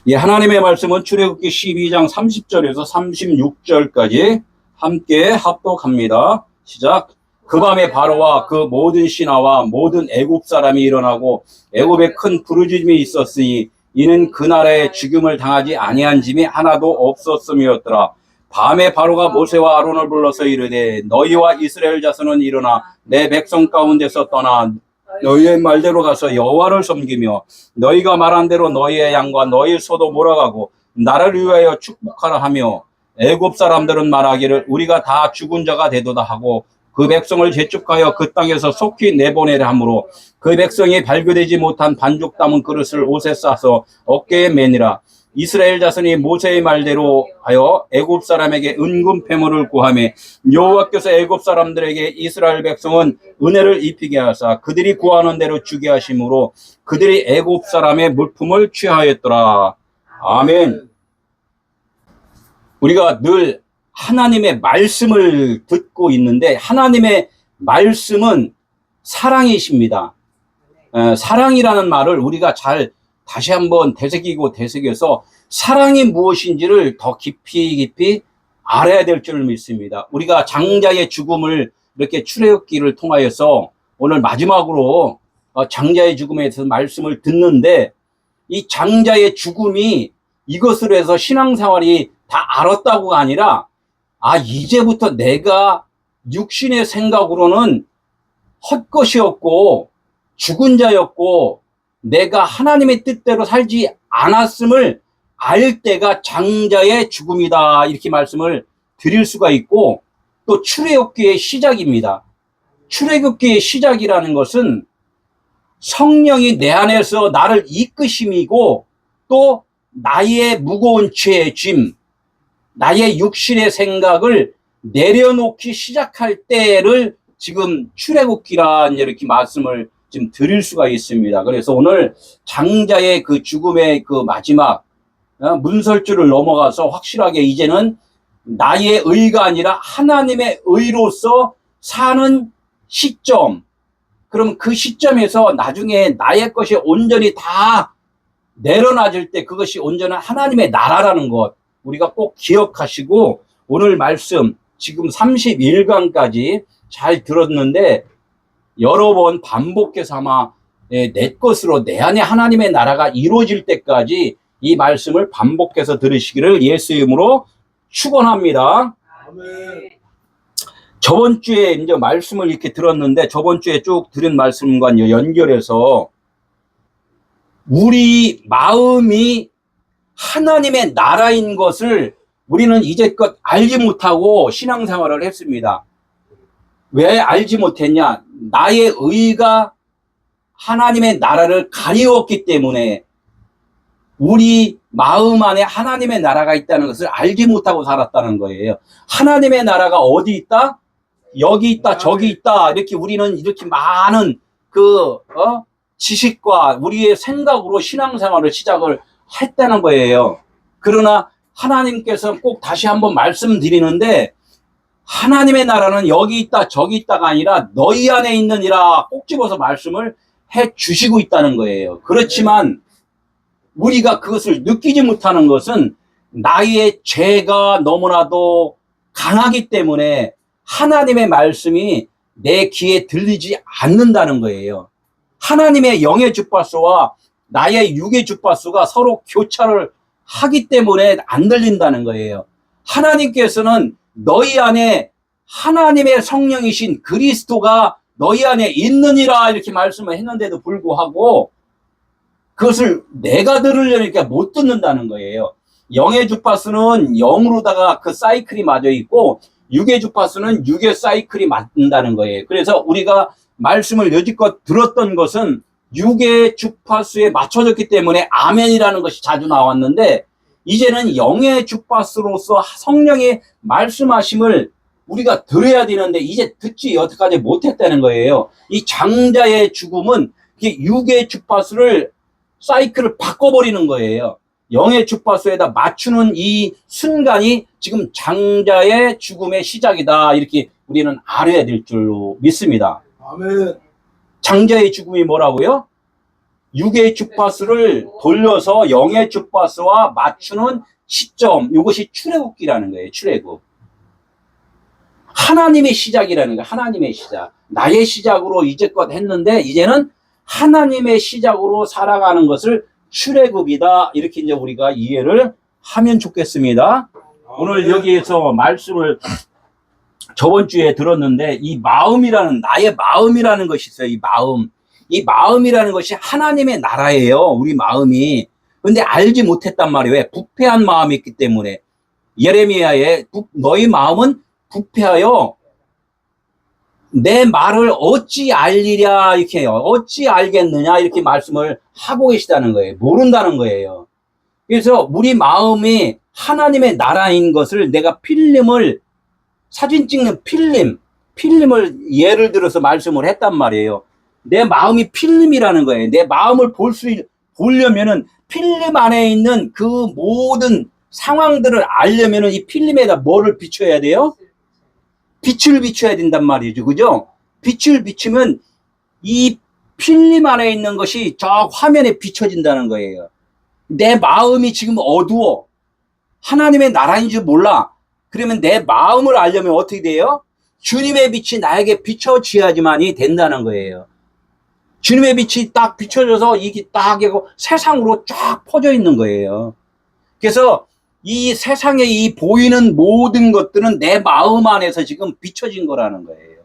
예, 하나님의 말씀은 출애굽기 12장 30절에서 36절까지 함께 합독합니다. 시작. 그 밤에 바로와 그 모든 신하와 모든 애굽 사람이 일어나고 애굽에 큰 부르짖음이 있었으니 이는 그 나라에 죽임을 당하지 아니한 짐이 하나도 없었음이었더라. 밤에 바로가 모세와 아론을 불러서 이르되 너희와 이스라엘 자손은 일어나 내 백성 가운데서 떠나 너희의 말대로 가서 여호와를 섬기며 너희가 말한 대로 너희의 양과 너희 소도 몰아가고 나를 위하여 축복하라 하며 애굽 사람들은 말하기를 우리가 다 죽은 자가 되도다 하고 그 백성을 재촉하여 그 땅에서 속히 내보내려 하므로 그 백성이 발교되지 못한 반죽 담은 그릇을 옷에 싸서 어깨에 매니라. 이스라엘 자손이 모세의 말대로 하여 애굽 사람에게 은금 패물을 구하며 여호와께서 애굽 사람들에게 이스라엘 백성은 은혜를 입히게 하사 그들이 구하는 대로 주게 하심으로 그들이 애굽 사람의 물품을 취하였더라. 아멘. 우리가 늘 하나님의 말씀을 듣고 있는데 하나님의 말씀은 사랑이십니다. 사랑이라는 말을 우리가 잘 다시 한번 되새겨서 사랑이 무엇인지를 더 깊이 알아야 될 줄 믿습니다. 우리가 장자의 죽음을 이렇게 출애굽기를 통하여서 오늘 마지막으로 장자의 죽음에 대해서 말씀을 듣는데 이 장자의 죽음이 이것으로 해서 신앙생활이 다 알았다고가 아니라 이제부터 내가 육신의 생각으로는 헛것이었고 죽은 자였고 내가 하나님의 뜻대로 살지 않았음을 알 때가 장자의 죽음이다 이렇게 말씀을 드릴 수가 있고 또 출애굽기의 시작입니다. 출애굽기의 시작이라는 것은 성령이 내 안에서 나를 이끄심이고 또 나의 무거운 죄의 짐 나의 육신의 생각을 내려놓기 시작할 때를 지금 출애굽기란 이렇게 말씀을 지금 드릴 수가 있습니다. 그래서 오늘 장자의 그 죽음의 그 마지막 문설주를 넘어가서 확실하게 이제는 나의 의가 아니라 하나님의 의로서 사는 시점. 그럼 그 시점에서 나중에 나의 것이 온전히 다 내려놔질 때 그것이 온전한 하나님의 나라라는 것 우리가 꼭 기억하시고 오늘 말씀 지금 31강까지 잘 들었는데 여러 번 반복해서 아마 내 것으로 내 안에 하나님의 나라가 이루어질 때까지 이 말씀을 반복해서 들으시기를 예수의 이름으로 축원합니다. 아멘. 저번 주에 이제 말씀을 이렇게 들었는데 저번 주에 쭉 들은 말씀과 연결해서 우리 마음이 하나님의 나라인 것을 우리는 이제껏 알지 못하고 신앙생활을 했습니다. 왜 알지 못했냐? 나의 의가 하나님의 나라를 가리웠기 때문에 우리 마음 안에 하나님의 나라가 있다는 것을 알지 못하고 살았다는 거예요. 하나님의 나라가 어디 있다? 여기 있다, 저기 있다. 이렇게 우리는 이렇게 많은 지식과 우리의 생각으로 신앙생활을 시작을 했다는 거예요. 그러나 하나님께서 꼭 다시 한번 말씀드리는데 하나님의 나라는 여기 있다 저기 있다가 아니라 너희 안에 있느니라 꼭 집어서 말씀을 해 주시고 있다는 거예요. 그렇지만 우리가 그것을 느끼지 못하는 것은 나의 죄가 너무나도 강하기 때문에 하나님의 말씀이 내 귀에 들리지 않는다는 거예요. 하나님의 영의 주파수와 나의 육의 주파수가 서로 교차를 하기 때문에 안 들린다는 거예요. 하나님께서는 너희 안에 하나님의 성령이신 그리스도가 너희 안에 있느니라 이렇게 말씀을 했는데도 불구하고 그것을 내가 들으려니까 못 듣는다는 거예요. 영의 주파수는 영으로다가 그 사이클이 맞아 있고 육의 주파수는 육의 사이클이 맞는다는 거예요. 그래서 우리가 말씀을 여지껏 들었던 것은 육의 주파수에 맞춰졌기 때문에 아멘이라는 것이 자주 나왔는데 이제는 영의 주파수로서 성령의 말씀하심을 우리가 들어야 되는데 이제 듣지 여태까지 못했다는 거예요. 이 장자의 죽음은 육의 주파수를 사이클을 바꿔버리는 거예요. 영의 주파수에다 맞추는 이 순간이 지금 장자의 죽음의 시작이다 이렇게 우리는 알아야 될 줄로 믿습니다. 아멘. 장자의 죽음이 뭐라고요? 육의 주파수를 돌려서 영의 주파수와 맞추는 시점, 이것이 출애굽기라는 거예요. 출애굽. 하나님의 시작이라는 거예요. 하나님의 시작. 나의 시작으로 이제껏 했는데 이제는 하나님의 시작으로 살아가는 것을 출애굽이다. 이렇게 이제 우리가 이해를 하면 좋겠습니다. 오늘 여기에서 말씀을 저번 주에 들었는데 이 마음이라는, 나의 마음이라는 것이 있어요. 이 마음. 이 마음이라는 것이 하나님의 나라예요. 우리 마음이. 근데 알지 못했단 말이에요. 왜? 부패한 마음이 있기 때문에. 예레미야에 너희 마음은 부패하여 내 말을 어찌 알리랴 이렇게 해요. 어찌 알겠느냐 이렇게 말씀을 하고 계시다는 거예요. 모른다는 거예요. 그래서 우리 마음이 하나님의 나라인 것을 내가 필름을, 사진 찍는 필름을 예를 들어서 말씀을 했단 말이에요. 내 마음이 필름이라는 거예요. 내 마음을 보려면은 필름 안에 있는 그 모든 상황들을 알려면은 이 필름에다 뭐를 비춰야 돼요? 빛을 비춰야 된단 말이죠. 그죠? 빛을 비추면 이 필름 안에 있는 것이 저 화면에 비춰진다는 거예요. 내 마음이 지금 어두워. 하나님의 나라인 줄 몰라. 그러면 내 마음을 알려면 어떻게 돼요? 주님의 빛이 나에게 비춰져야지만이 된다는 거예요. 주님의 빛이 딱 비춰져서 이게 딱 하고 세상으로 쫙 퍼져 있는 거예요. 그래서 이 세상에 이 보이는 모든 것들은 내 마음 안에서 지금 비춰진 거라는 거예요.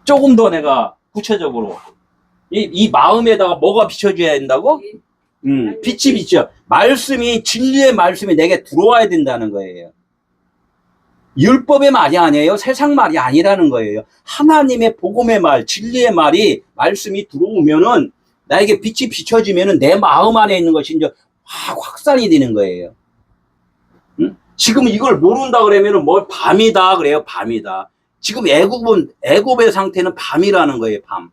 조금 더 내가 구체적으로 이 마음에다가 뭐가 비춰져야 된다고? 빛이 비쳐. 말씀이, 진리의 말씀이 내게 들어와야 된다는 거예요. 율법의 말이 아니에요. 세상 말이 아니라는 거예요. 하나님의 복음의 말, 진리의 말이, 말씀이 들어오면은 나에게 빛이 비춰지면은 내 마음 안에 있는 것이 이제 확산이 되는 거예요. 지금 이걸 모른다 그러면은 뭐 밤이다 그래요. 밤이다. 지금 애굽의 상태는 밤이라는 거예요. 밤.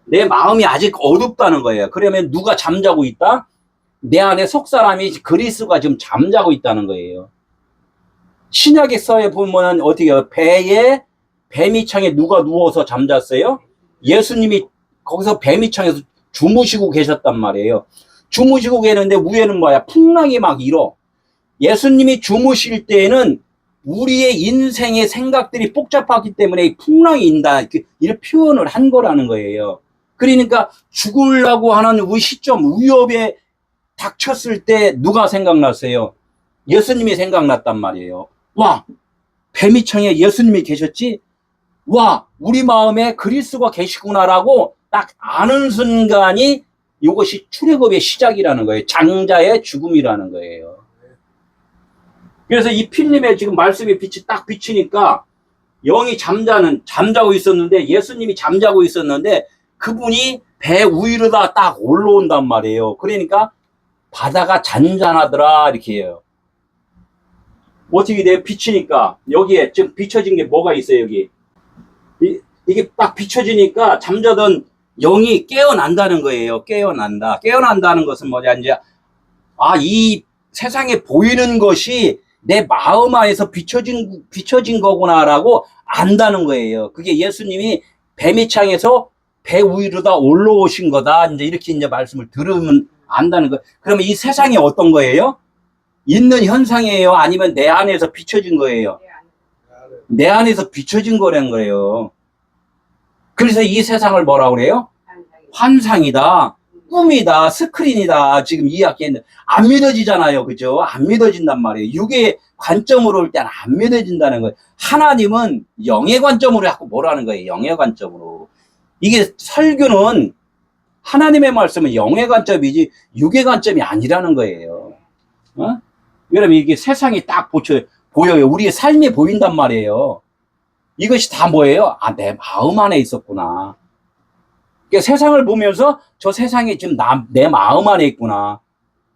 내 마음이 아직 어둡다는 거예요. 그러면 누가 잠자고 있다? 내 안에 속 사람이, 그리스도가 지금 잠자고 있다는 거예요. 신약의 서에 보면 어떻게 해요? 배에, 뱀이창에 누가 누워서 잠잤어요? 예수님이 거기서 뱀이창에서 주무시고 계셨단 말이에요. 주무시고 계는데 위에는 뭐야? 풍랑이 막 일어. 예수님이 주무실 때에는 우리의 인생의 생각들이 복잡하기 때문에 풍랑이 인다. 이렇게 표현을 한 거라는 거예요. 그러니까 죽으려고 하는 시점, 위협에 닥쳤을 때 누가 생각났어요? 예수님이 생각났단 말이에요. 와, 뱀이창에 예수님이 계셨지? 와, 우리 마음에 그리스도가 계시구나라고 딱 아는 순간이 이것이 출애굽의 시작이라는 거예요. 장자의 죽음이라는 거예요. 그래서 이 필름에 지금 말씀의 빛이 딱 비치니까 영이 잠자고 있었는데, 예수님이 잠자고 있었는데 그분이 배 위로다 딱 올라온단 말이에요. 그러니까 바다가 잔잔하더라 이렇게 해요. 어떻게 돼요? 비치니까 여기에 지금 비춰진 게 뭐가 있어요? 여기 이게 딱 비춰지니까 잠자던 영이 깨어난다는 거예요. 깨어난다는 것은 뭐냐, 이제 이 세상에 보이는 것이 내 마음 안에서 비춰진 거구나라고 안다는 거예요. 그게 예수님이 뱀이창에서 배 위로다 올라오신 거다. 이렇게 말씀을 들으면 안다는 거예요. 그러면 이 세상이 어떤 거예요? 있는 현상이에요? 아니면 내 안에서 비춰진 거예요? 내 안에서 비춰진 거라는 거예요. 그래서 이 세상을 뭐라고 그래요? 환상이다, 꿈이다, 스크린이다. 지금 이야기했는데 안 믿어지잖아요. 그죠? 안 믿어진단 말이에요. 육의 관점으로 올 때는 안 믿어진다는 거예요. 하나님은 영의 관점으로 자꾸 뭐라는 거예요? 영의 관점으로. 이게 설교는, 하나님의 말씀은 영의 관점이지 육의 관점이 아니라는 거예요. 그러면 이게 세상이 딱 보여요. 우리의 삶이 보인단 말이에요. 이것이 다 뭐예요? 내 마음 안에 있었구나. 그러니까 세상을 보면서 저 세상이 지금 내 마음 안에 있구나.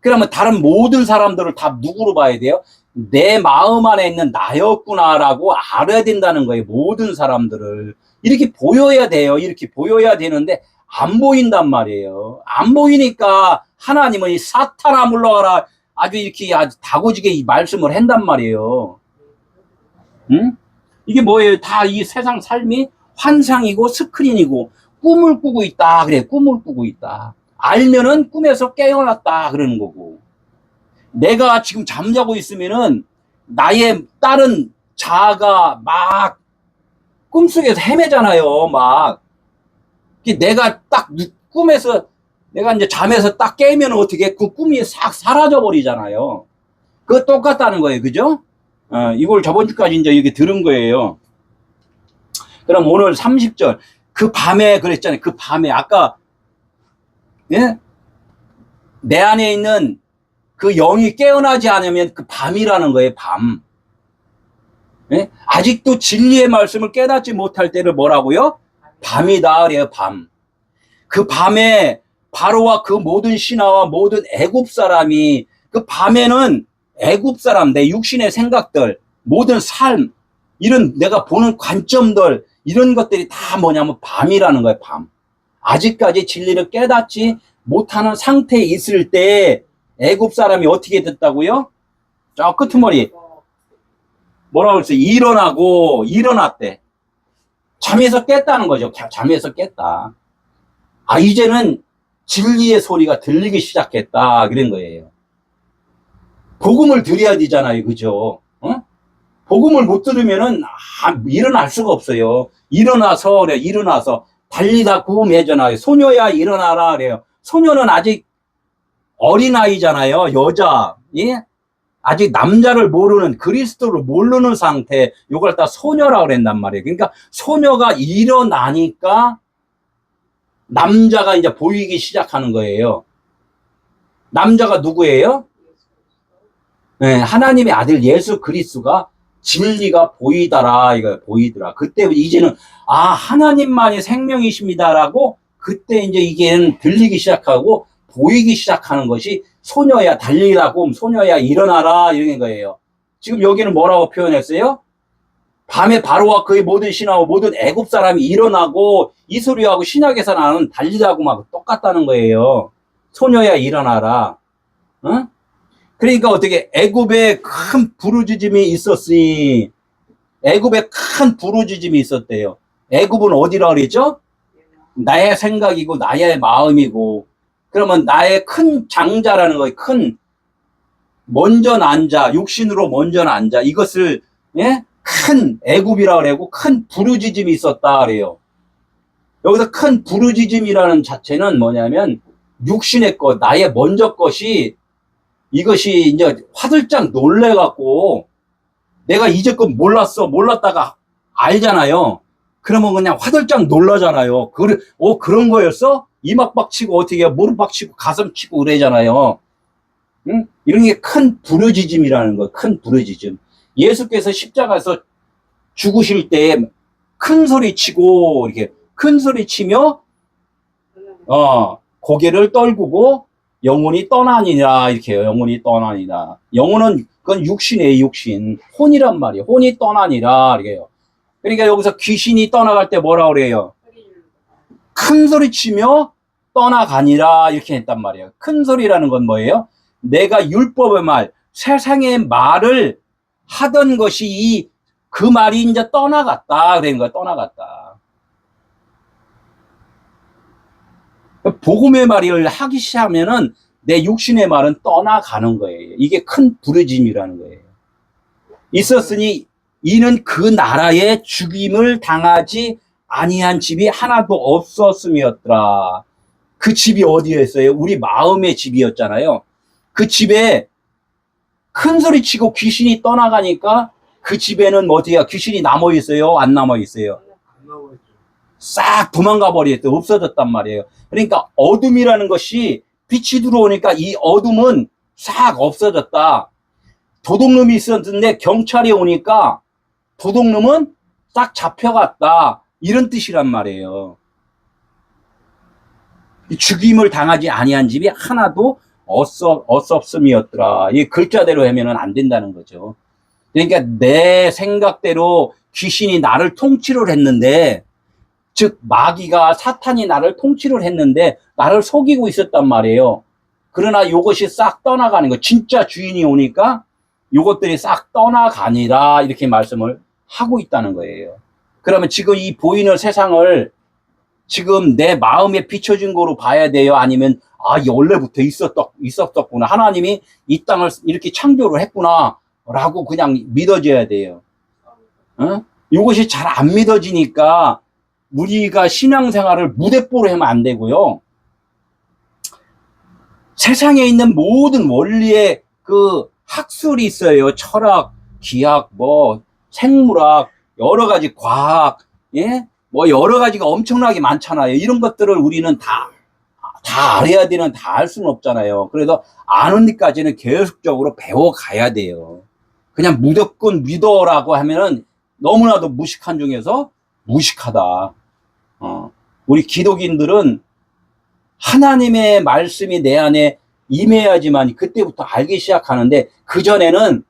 그러면 다른 모든 사람들을 다 누구로 봐야 돼요? 내 마음 안에 있는 나였구나라고 알아야 된다는 거예요. 모든 사람들을. 이렇게 보여야 돼요. 이렇게 보여야 되는데 안 보인단 말이에요. 안 보이니까 하나님은 이 사탄아 물러가라, 아주 이렇게 아주 다고지게 이 말씀을 한단 말이에요. 응? 이게 뭐예요? 다 이 세상 삶이 환상이고 스크린이고 꿈을 꾸고 있다. 그래, 꿈을 꾸고 있다. 알면은 꿈에서 깨어났다. 그러는 거고. 내가 지금 잠자고 있으면은 나의 다른 자아가 막 꿈속에서 헤매잖아요. 막. 내가 딱 꿈에서 내가 이제 잠에서 딱 깨면 어떻게 그 꿈이 싹 사라져 버리잖아요. 그거 똑같다는 거예요. 그죠? 이걸 저번 주까지 이제 이렇게 들은 거예요. 그럼 오늘 30절. 그 밤에 그랬잖아요. 그 밤에 아까 예? 내 안에 있는 그 영이 깨어나지 않으면 그 밤이라는 거예요. 밤. 예? 아직도 진리의 말씀을 깨닫지 못할 때를 뭐라고요? 밤이다 그래요. 밤. 그 밤에 바로와 그 모든 신하와 모든 애굽 사람이 그 밤에는 애굽 사람 내 육신의 생각들 모든 삶 이런 내가 보는 관점들 이런 것들이 다 뭐냐면 밤이라는 거예요. 밤. 아직까지 진리를 깨닫지 못하는 상태에 있을 때 애굽 사람이 어떻게 됐다고요? 저 끄트머리 뭐라고 그랬어요? 일어났대. 잠에서 깼다는 거죠. 잠에서 깼다. 아, 이제는 진리의 소리가 들리기 시작했다. 그런 거예요. 복음을 드려야 되잖아요. 그죠? 어? 복음을 못 들으면은, 일어날 수가 없어요. 일어나서, 달리다 구음해잖아요. 소녀야, 일어나라. 그래요. 소녀는 아직 어린아이잖아요. 여자. 예? 아직 남자를 모르는, 그리스도를 모르는 상태. 요걸 다 소녀라고 그랬단 말이에요. 그러니까 소녀가 일어나니까 남자가 이제 보이기 시작하는 거예요. 남자가 누구예요? 네, 하나님의 아들 예수 그리스도가 진리가 보이더라. 이거 보이더라. 그때 이제는 하나님만이 생명이십니다라고 그때 이제 이게 들리기 시작하고 보이기 시작하는 것이 소녀야 달리라고 소녀야 일어나라 이런 거예요. 지금 여기는 뭐라고 표현했어요? 밤에 바로와 그의 모든 신하와 모든 애굽 사람이 일어나고 이 소리하고 신약에서 나는 달리라고 막 똑같다는 거예요. 소녀야 일어나라. 어? 그러니까 어떻게 애굽에 큰 부르짖음이 있었으니 애굽에 큰 부르짖음이 있었대요. 애굽은 어디라 그랬죠? 나의 생각이고 나의 마음이고 그러면 나의 큰 장자라는 거예요. 먼저 난 자, 육신으로 먼저 난 자 이것을 예? 큰 애굽이라 그러고 큰 부르짖음이 있었다 그래요. 여기서 큰 부르짖음이라는 자체는 뭐냐면 육신의 것, 나의 먼저 것이 이것이 이제 화들짝 놀래갖고 내가 이제껏 몰랐다가 알잖아요. 그러면 그냥 화들짝 놀라잖아요. 그런 거였어? 이막 치고 어떻게 무릎 치고 가슴 치고 그러잖아요. 응? 이런 게 큰 부르짖음이라는 거예요. 큰 부르짖음. 예수께서 십자가에서 죽으실 때 큰 소리 치고 이렇게 큰 소리 치며 고개를 떨구고 영혼이 떠나니라 이렇게 해요. 영혼이 떠나니라. 영혼은 그건 육신이에요. 육신. 혼이란 말이에요. 혼이 떠나니라 이렇게 해요. 그러니까 여기서 귀신이 떠나갈 때 뭐라 그래요? 큰 소리 치며 떠나가니라 이렇게 했단 말이에요. 큰 소리라는 건 뭐예요? 내가 율법의 말, 세상의 말을 하던 것이 그 말이 이제 떠나갔다. 그런 거야. 떠나갔다. 복음의 말을 하기 시작하면은 내 육신의 말은 떠나가는 거예요. 이게 큰 부르짐이라는 거예요. 있었으니 이는 그 나라에 죽임을 당하지 아니한 집이 하나도 없었음이었더라. 그 집이 어디였어요? 우리 마음의 집이었잖아요. 그 집에 큰 소리 치고 귀신이 떠나가니까 그 집에는 어디야? 귀신이 남아 있어요? 안 남아 있어요? 싹 도망가 버렸어요. 없어졌단 말이에요. 그러니까 어둠이라는 것이 빛이 들어오니까 이 어둠은 싹 없어졌다. 도둑놈이 있었는데 경찰이 오니까 도둑놈은 싹 잡혀갔다. 이런 뜻이란 말이에요. 죽임을 당하지 아니한 집이 하나도 없었음이었더라. 이 글자대로 하면은 안 된다는 거죠. 그러니까 내 생각대로 귀신이 나를 통치를 했는데, 즉 마귀가 사탄이 나를 통치를 했는데 나를 속이고 있었단 말이에요. 그러나 이것이 싹 떠나가는 거. 진짜 주인이 오니까 이것들이 싹 떠나가니라 이렇게 말씀을 하고 있다는 거예요. 그러면 지금 이 보이는 세상을 지금 내 마음에 비춰진 거로 봐야 돼요? 아니면, 아, 이게 원래부터 있었구나. 하나님이 이 땅을 이렇게 창조를 했구나. 라고 그냥 믿어져야 돼요. 어? 이것이 잘 안 믿어지니까 우리가 신앙생활을 무대뽀로 하면 안 되고요. 세상에 있는 모든 원리의 그 학술이 있어요. 철학, 기학, 뭐, 생물학, 여러 가지 과학, 예? 뭐, 여러 가지가 엄청나게 많잖아요. 이런 것들을 우리는 다 알아야 되는, 다 알 수는 없잖아요. 그래서 아는 데까지는 계속적으로 배워가야 돼요. 그냥 무조건 믿어라고 하면은 너무나도 무식한 중에서 무식하다. 우리 기독인들은 하나님의 말씀이 내 안에 임해야지만 그때부터 알기 시작하는데, 그전에는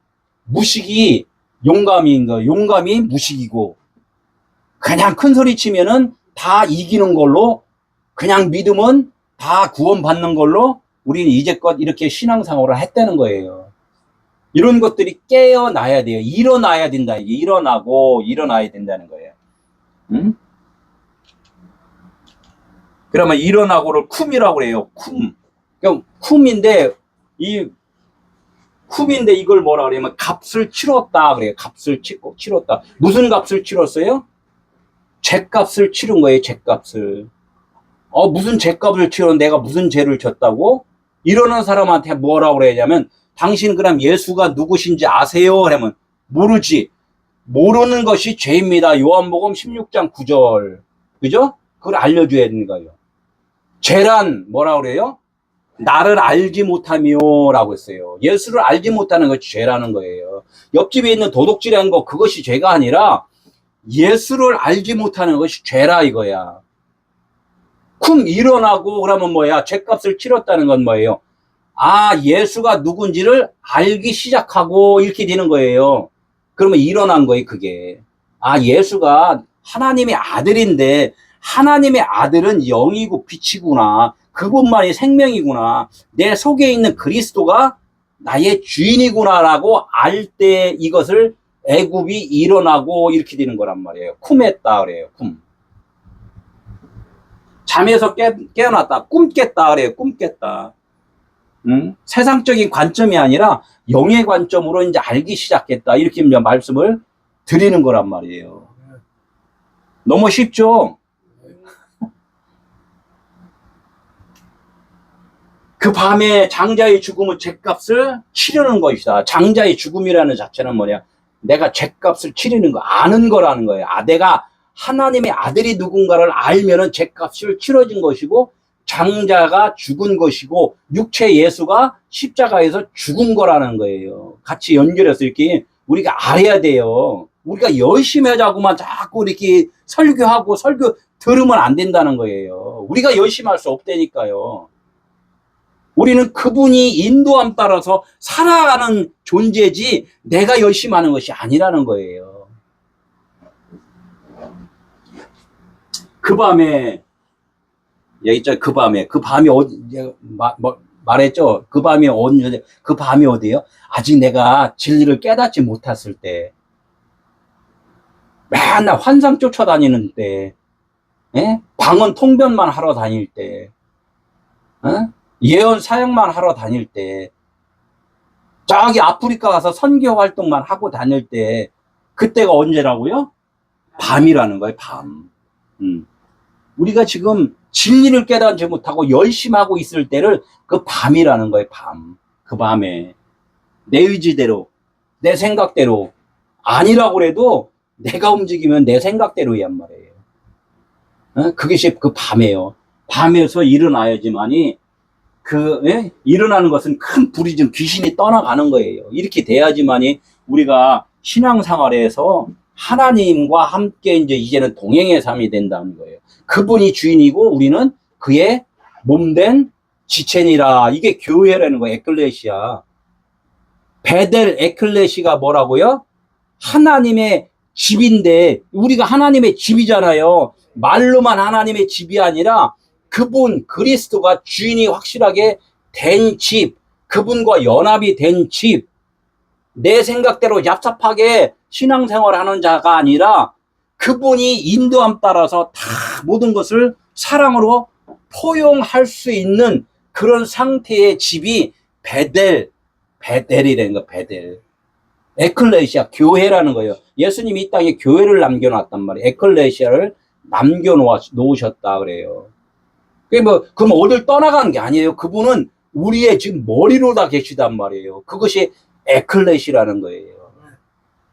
무식이 용감인 거예요. 용감이 무식이고, 그냥 큰 소리 치면은 다 이기는 걸로, 그냥 믿으면 다 구원받는 걸로 우리는 이제껏 이렇게 신앙생활을 했다는 거예요. 이런 것들이 깨어나야 돼요. 일어나야 된다. 이게 일어나야 된다는 거예요. 응? 그러면 일어나고를 쿰이라고 그래요. 쿰. 그럼 쿰인데 이걸 뭐라 그러냐면 값을 치렀다 그래요. 값을 치렀다. 무슨 값을 치렀어요? 죄값을 치른 거예요. 죄값을. 무슨 죄값을 치러 내가 무슨 죄를 졌다고? 이러는 사람한테 뭐라고 그러냐면, 당신 그럼 예수가 누구신지 아세요? 그러면 모르지. 모르는 것이 죄입니다. 요한복음 16장 9절. 그죠? 그걸 알려줘야 되는 거예요. 죄란 뭐라고 그래요? 나를 알지 못하며 라고 했어요. 예수를 알지 못하는 것이 죄라는 거예요. 옆집에 있는 도둑질하는 거, 그것이 죄가 아니라 예수를 알지 못하는 것이 죄라 이거야. 쿵 일어나고 그러면 뭐야? 죄값을 치렀다는 건 뭐예요? 아, 예수가 누군지를 알기 시작하고 이렇게 되는 거예요. 그러면 일어난 거예요, 그게. 아, 예수가 하나님의 아들인데, 하나님의 아들은 영이고 빛이구나. 그분만이 생명이구나. 내 속에 있는 그리스도가 나의 주인이구나라고 알 때 이것을 애굽이 일어나고 이렇게 되는 거란 말이에요. 쿰했다 그래요. 쿰. 잠에서 깨어났다. 꿈 깼다 그래요. 꿈 깼다. 세상적인 관점이 아니라 영의 관점으로 이제 알기 시작했다. 이렇게 이제 말씀을 드리는 거란 말이에요. 너무 쉽죠? 그 밤에 장자의 죽음은 죄값을 치르는 것이다. 장자의 죽음이라는 자체는 뭐냐? 내가 죄값을 치르는 거, 아는 거라는 거예요. 내가 하나님의 아들이 누군가를 알면은 죄값을 치러진 것이고, 장자가 죽은 것이고, 육체 예수가 십자가에서 죽은 거라는 거예요. 같이 연결해서 이렇게 우리가 알아야 돼요. 우리가 열심히 하자고만 자꾸 이렇게 설교 들으면 안 된다는 거예요. 우리가 열심히 할 수 없다니까요. 우리는 그분이 인도함 따라서 살아가는 존재지 내가 열심히 하는 것이 아니라는 거예요. 그 밤에 여기 있죠. 그 밤이 말했죠. 그 밤이 어디예요? 아직 내가 진리를 깨닫지 못했을 때, 맨날 환상 쫓아다니는 때, 예? 방언 통변만 하러 다닐 때, 예언 사역만 하러 다닐 때, 저기 아프리카 가서 선교 활동만 하고 다닐 때, 그때가 언제라고요? 밤이라는 거예요. 밤. 우리가 지금 진리를 깨닫지 못하고 열심히 하고 있을 때를 그 밤이라는 거예요. 밤. 그 밤에 내 의지대로, 내 생각대로 아니라고 해도 내가 움직이면 내 생각대로란 말이에요. 그것이 그 밤이에요. 밤에서 일어나야지만이 일어나는 것은 큰 불이 좀 귀신이 떠나가는 거예요. 이렇게 돼야지만이 우리가 신앙생활에서 하나님과 함께 이제는 동행의 삶이 된다는 거예요. 그분이 주인이고 우리는 그의 몸된 지체니라. 이게 교회라는 거예요. 에클레시아. 베델 에클레시가 뭐라고요? 하나님의 집인데, 우리가 하나님의 집이잖아요. 말로만 하나님의 집이 아니라 그분 그리스도가 주인이 확실하게 된 집, 그분과 연합이 된 집, 내 생각대로 얍삽하게 신앙생활하는 자가 아니라 그분이 인도함 따라서 다 모든 것을 사랑으로 포용할 수 있는 그런 상태의 집이 베델이라는 거, 베델. 에클레시아, 교회라는 거예요. 예수님이 이 땅에 교회를 남겨놨단 말이에요. 에클레시아를 남겨놓으셨다 그래요. 그게 뭐, 그럼 어딜 떠나간 게 아니에요. 그분은 우리의 지금 머리로 다 계시단 말이에요. 그것이 에클레시라는 거예요.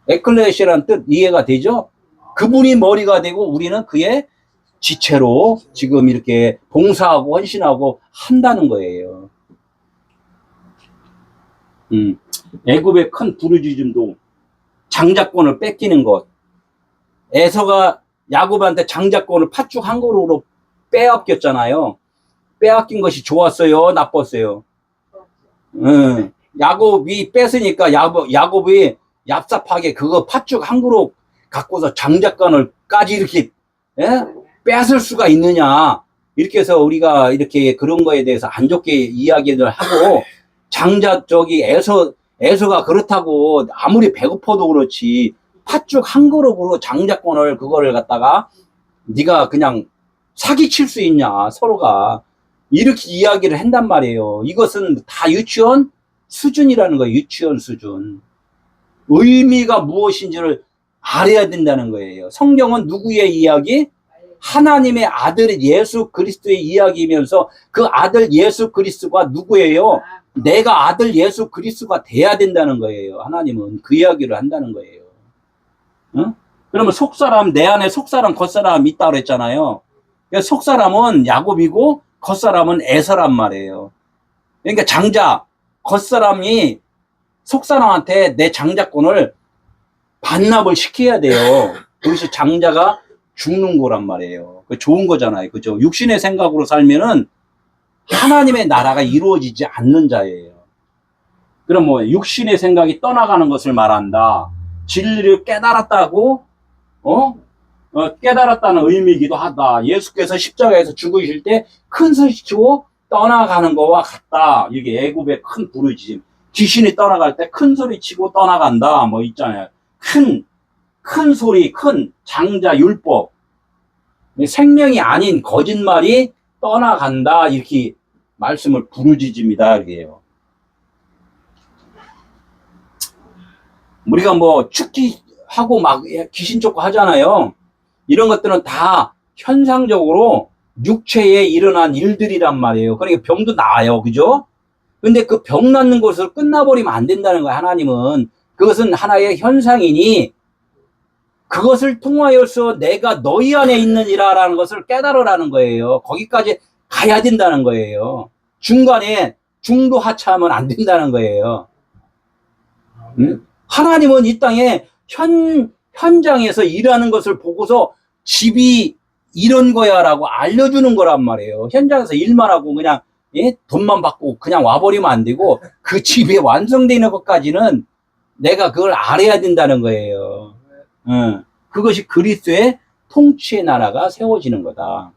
에클레시라는 뜻 이해가 되죠? 그분이 머리가 되고 우리는 그의 지체로 지금 이렇게 봉사하고 헌신하고 한다는 거예요. 애굽의 큰 부르짖음도 장자권을 뺏기는 것. 에서가 야곱한테 장자권을 팥죽 한 그릇으로 빼앗겼잖아요. 빼앗긴 것이 좋았어요? 나빴어요? 야곱이 뺏으니까 야곱이 얍삽하게 그거 팥죽 한 그릇 갖고서 장자권을까지 이렇게 뺏을 수가 있느냐. 이렇게 해서 우리가 이렇게 그런 거에 대해서 안 좋게 이야기를 하고 에서가 그렇다고 아무리 배고파도 그렇지 팥죽 한 그릇으로 장자권을 그거를 갖다가 네가 그냥 사기칠 수 있냐 서로가 이렇게 이야기를 한단 말이에요. 이것은 다 유치원 수준이라는 거예요. 유치원 수준. 의미가 무엇인지를 알아야 된다는 거예요. 성경은 누구의 이야기? 하나님의 아들 예수 그리스도의 이야기이면서 그 아들 예수 그리스도가 누구예요? 내가 아들 예수 그리스도가 돼야 된다는 거예요. 하나님은 그 이야기를 한다는 거예요. 응? 그러면 속사람, 내 안에 속사람, 겉사람 있다고 그랬잖아요. 속사람은 야곱이고 겉사람은 에서란 말이에요. 그러니까 장자, 겉사람이 속사람한테 내 장자권을 반납을 시켜야 돼요. 그것이 장자가 죽는 거란 말이에요. 그 좋은 거잖아요. 그죠? 육신의 생각으로 살면은 하나님의 나라가 이루어지지 않는 자예요. 그럼 뭐 육신의 생각이 떠나가는 것을 말한다. 진리를 깨달았다고 깨달았다는 의미이기도 하다. 예수께서 십자가에서 죽으실 때 큰 소리치고 떠나가는 거와 같다. 이게 애굽의 큰 부르짖음. 귀신이 떠나갈 때 큰 소리치고 떠나간다. 뭐 있잖아요. 큰 소리, 큰 장자 율법. 생명이 아닌 거짓말이 떠나간다. 이렇게 말씀을 부르짖음이다. 이게요. 우리가 뭐 축기하고 막 귀신 쫓고 하잖아요. 이런 것들은 다 현상적으로 육체에 일어난 일들이란 말이에요. 그러니까 병도 나아요. 그죠? 근데 그 병 낫는 것을 끝나버리면 안 된다는 거예요. 하나님은. 그것은 하나의 현상이니 그것을 통하여서 내가 너희 안에 있느니라라는 것을 깨달으라는 거예요. 거기까지 가야 된다는 거예요. 중간에 중도 하차하면 안 된다는 거예요. 하나님은 이 땅에 현장에서 일하는 것을 보고서 집이 이런 거야 라고 알려주는 거란 말이에요. 현장에서 일만 하고 그냥 돈만 받고 그냥 와버리면 안 되고 그 집이 완성되는 것까지는 내가 그걸 알아야 된다는 거예요. 그것이 그리스도의 통치의 나라가 세워지는 거다.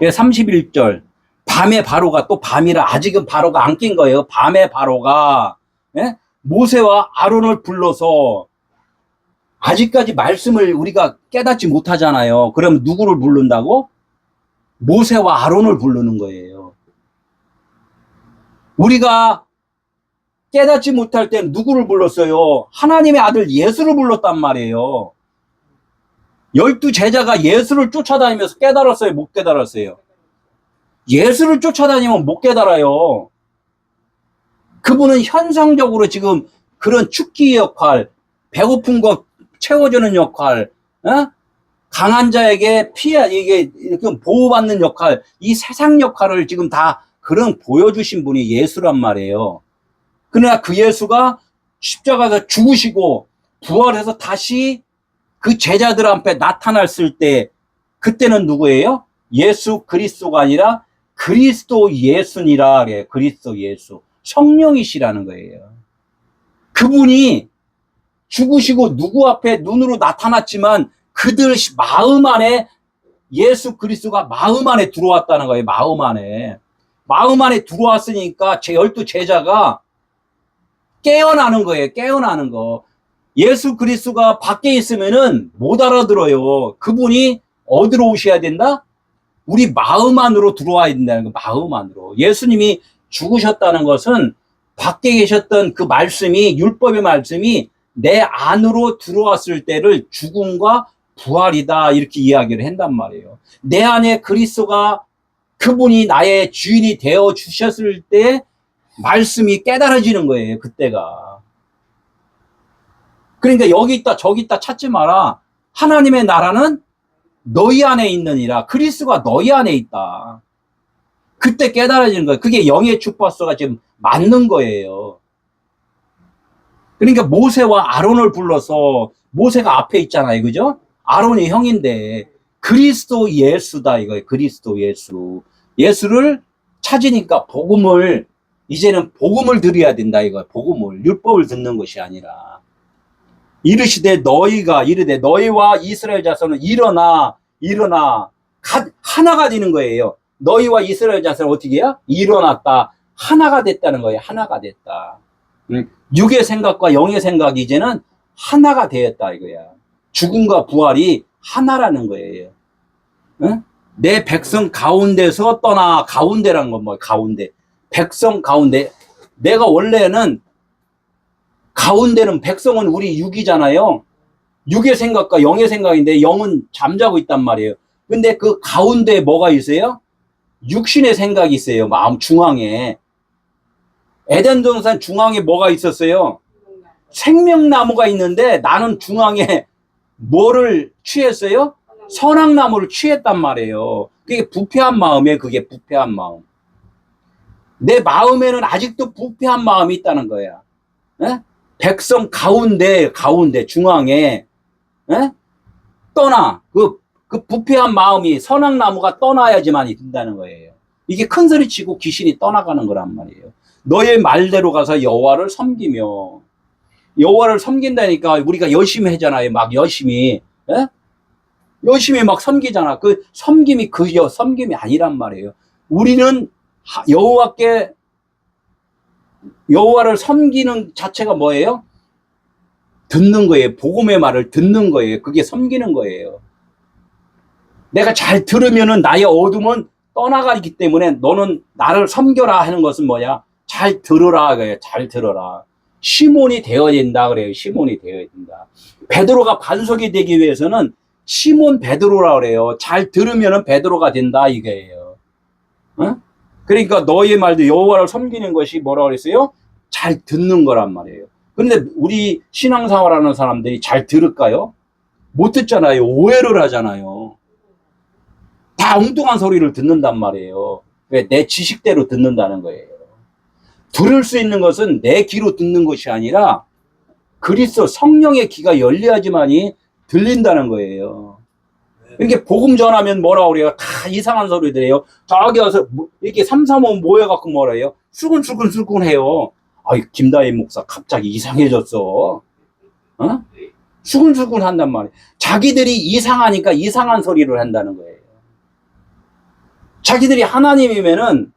31절 밤에 바로가 또 밤이라 아직은 바로가 안 낀 거예요. 밤에 바로가 모세와 아론을 불러서 아직까지 말씀을 우리가 깨닫지 못하잖아요. 그럼 누구를 부른다고? 모세와 아론을 부르는 거예요. 우리가 깨닫지 못할 때는 누구를 불렀어요? 하나님의 아들 예수를 불렀단 말이에요. 12 제자가 예수를 쫓아다니면서 깨달았어요? 못 깨달았어요? 예수를 쫓아다니면 못 깨달아요. 그분은 현상적으로 지금 그런 축기의 역할, 배고픈 거 채워주는 역할, 강한 자에게 이게 보호받는 역할, 이 세상 역할을 지금 다 그런 보여주신 분이 예수란 말이에요. 그러나 그 예수가 십자가에서 죽으시고 부활해서 다시 그 제자들 앞에 나타났을 때 그때는 누구예요? 예수 그리스도가 아니라 그리스도 예수니라. 그리스도 예수. 성령이시라는 거예요. 그분이 죽으시고 누구 앞에 눈으로 나타났지만 그들 마음 안에 예수 그리스도가 마음 안에 들어왔다는 거예요. 마음 안에 들어왔으니까 제 12 제자가 깨어나는 거예요. 깨어나는 거. 예수 그리스도가 밖에 있으면은 못 알아들어요. 그분이 어디로 오셔야 된다? 우리 마음 안으로 들어와야 된다는 거, 마음 안으로. 예수님이 죽으셨다는 것은 밖에 계셨던 그 말씀이, 율법의 말씀이 내 안으로 들어왔을 때를 죽음과 부활이다, 이렇게 이야기를 한단 말이에요. 내 안에 그리스도가, 그분이 나의 주인이 되어 주셨을 때 말씀이 깨달아지는 거예요, 그때가. 그러니까 여기 있다 저기 있다 찾지 마라. 하나님의 나라는 너희 안에 있느니라. 그리스도가 너희 안에 있다. 그때 깨달아지는 거예요. 그게 영의 주파수가 지금 맞는 거예요. 그러니까 모세와 아론을 불러서, 모세가 앞에 있잖아요, 그죠? 아론이 형인데 그리스도 예수다 이거예요. 그리스도 예수. 예수를 찾으니까 복음을, 이제는 복음을 드려야 된다 이거예요. 복음을, 율법을 듣는 것이 아니라. 이르시되 너희가, 이르되 너희와 이스라엘 자손은 일어나 하나가 되는 거예요. 너희와 이스라엘 자손은 어떻게 해요? 일어났다, 하나가 됐다는 거예요. 하나가 됐다. 육의 생각과 영의 생각이 이제는 하나가 되었다 이거야. 죽음과 부활이 하나라는 거예요. 응? 내 백성 가운데서 떠나. 가운데란 건 뭐예요? 가운데. 백성 가운데. 내가 원래는, 가운데는, 백성은 우리 육이잖아요. 육의 생각과 영의 생각인데 영은 잠자고 있단 말이에요. 근데 그 가운데에 뭐가 있어요? 육신의 생각이 있어요. 마음 중앙에. 에덴 동산 중앙에 뭐가 있었어요? 생명나무가 있는데 나는 중앙에 뭐를 취했어요? 선악나무를 취했단 말이에요. 그게 부패한 마음이에요. 그게 부패한 마음. 내 마음에는 아직도 부패한 마음이 있다는 거야. 에? 백성 가운데 중앙에, 에? 떠나. 그 부패한 마음이, 선악나무가 떠나야지만 된다는 거예요. 이게 큰 소리 치고 귀신이 떠나가는 거란 말이에요. 너의 말대로 가서 여호와를 섬기며. 여호와를 섬긴다니까 우리가 열심히 하잖아요. 막 열심히. 에? 열심히 막 섬기잖아. 그 섬김이 섬김이 아니란 말이에요. 우리는 여호와를 섬기는 자체가 뭐예요? 듣는 거예요. 복음의 말을 듣는 거예요. 그게 섬기는 거예요. 내가 잘 들으면은 나의 어둠은 떠나가기 때문에 너는 나를 섬겨라 하는 것은 뭐냐? 잘 들어라 그래요. 잘 들어라. 시몬이 되어야 된다 그래요. 시몬이 되어야 된다. 베드로가 반석이 되기 위해서는 시몬 베드로라 그래요. 잘 들으면은 베드로가 된다 이거예요. 어? 그러니까 너의 말도 여호와를 섬기는 것이 뭐라 그랬어요? 잘 듣는 거란 말이에요. 그런데 우리 신앙생활하는 사람들이 잘 들을까요? 못 듣잖아요. 오해를 하잖아요. 다 엉뚱한 소리를 듣는단 말이에요. 왜? 내 지식대로 듣는다는 거예요. 들을 수 있는 것은 내 귀로 듣는 것이 아니라 그리스도 성령의 귀가 열려야지만이 들린다는 거예요. 이렇게 복음 전하면 뭐라고 그래요? 다 이상한 소리들이에요. 저기 와서 이렇게 3, 4모 모여갖고 뭐라 해요? 수근수근 해요. 아이, 김다희 목사 갑자기 이상해졌어. 어? 수근수근 한단 말이에요. 자기들이 이상하니까 이상한 소리를 한다는 거예요. 자기들이 하나님이면은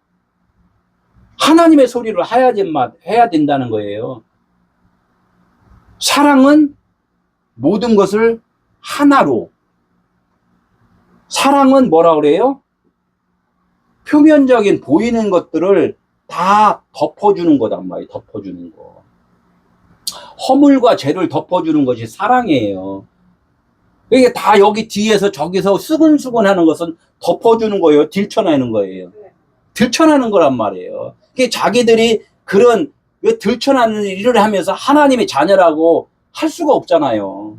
하나님의 소리를 해야 된다는 거예요. 사랑은 모든 것을 하나로. 사랑은 뭐라 그래요? 표면적인 보이는 것들을 다 덮어주는 거단 말이에요. 덮어주는 거. 허물과 죄를 덮어주는 것이 사랑이에요. 이게 다 여기 뒤에서 저기서 수근수근 하는 것은 덮어주는 거예요. 들춰내는 거예요. 들춰내는 거란 말이에요. 그게 자기들이 그런 들춰내는 일을 하면서 하나님의 자녀라고 할 수가 없잖아요.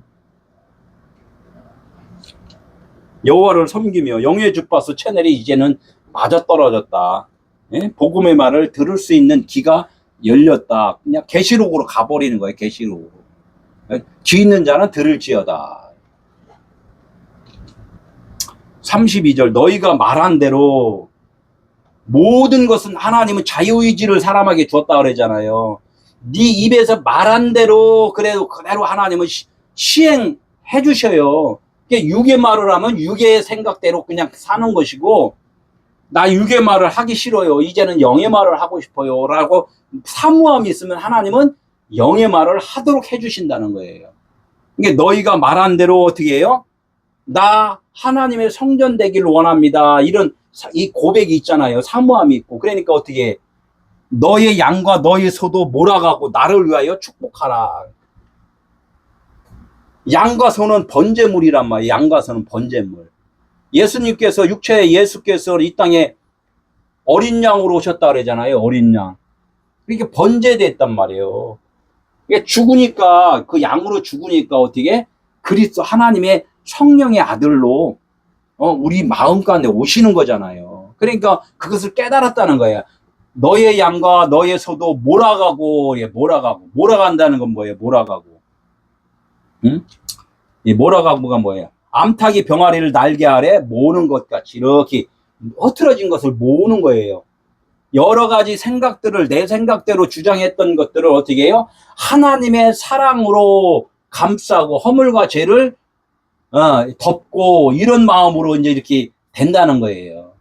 여호와를 섬기며. 영의 주파수 채널이 이제는 맞아떨어졌다. 예? 복음의 말을 들을 수 있는 귀가 열렸다. 그냥 계시록으로 가버리는 거예요. 계시록으로. 귀 있는 자는 들을지어다. 32절 너희가 말한 대로 모든 것은 하나님은 자유의지를 사람에게 주었다 그러잖아요. 네 입에서 말한 대로 그대로 하나님은 시행해 주셔요. 육의 말을 하면 육의 생각대로 그냥 사는 것이고, 나 육의 말을 하기 싫어요. 이제는 영의 말을 하고 싶어요. 라고 사모함이 있으면 하나님은 영의 말을 하도록 해주신다는 거예요. 이게 너희가 말한 대로 어떻게 해요? 나 하나님의 성전 되기를 원합니다. 이런 이 고백이 있잖아요. 사모함이 있고. 그러니까 어떻게 해? 너의 양과 너의 소도 몰아가고 나를 위하여 축복하라. 양과 소는 번제물이란 말이에요. 양과 소는 번제물. 예수님께서 육체의 예수께서 이 땅에 어린 양으로 오셨다 그러잖아요. 어린 양. 이렇게 번제됐단 말이에요. 이게 죽으니까 그 양으로 죽으니까 어떻게 그리스도 하나님의 성령의 아들로 우리 마음 가운데 오시는 거잖아요. 그러니까 그것을 깨달았다는 거예요. 너의 양과 너의 소도 몰아가고, 예, 몰아간다는 건 뭐예요? 몰아가고. 응? 이 몰아가고가 뭐예요? 암탉이 병아리를 날개 아래 모으는 것 같이 이렇게 흐트러진 것을 모으는 거예요. 여러 가지 생각들을 내 생각대로 주장했던 것들을 어떻게 해요? 하나님의 사랑으로 감싸고 허물과 죄를 덮고 이런 마음으로 이제 이렇게 된다는 거예요.